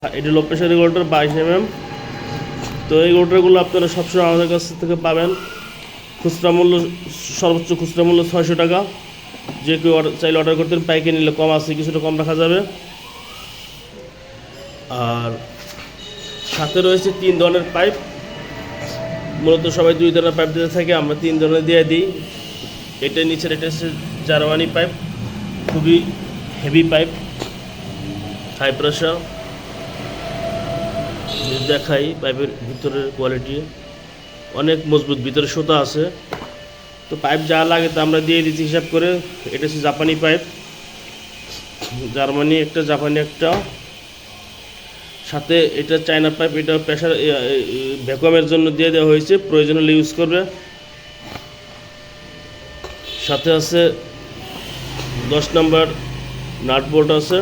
এটি low pressure regulator 22 mm। তো এই রেগুলেটরগুলো আপনারা সবসময় আমাদের কাছ থেকে পাবেন খুচরা মূল্য, সর্বোচ্চ খুচরা মূল্য 600 টাকা। যে কেউ চাইলে অর্ডার করতে পাইকারি নিলে কম আছে, কিছুটা কম রাখা যাবে। আর সাথে রয়েছে 3 ধরনের পাইপ। মূলত সবাই 2 ধরনের পাইপ দিতে থাকে, আমরা 3 ধরনের দিয়ে দিই। এটা নিচের এটা হচ্ছে জার্মানি পাইপ, খুবই হেভি পাইপ, হাই প্রেশার। দেখাই পাইপের ভিতরের কোয়ালিটি অনেক মজবুত, ভিতরে সুতা আছে। তো পাইপ যা লাগে তা আমরা দিয়ে দিচ্ছি হিসাব করে। এটা হচ্ছে জাপানি পাইপ, জার্মানি একটা, জাপানি একটা, সাথে এটা চায়না পাইপ। এটা প্রেশার ভ্যাকুয়ামের জন্য দিয়ে দেওয়া হয়েছে, প্রয়োজন হলে ইউজ করবে। সাথে আছে 10 নম্বর নাট বোল্ট আছে।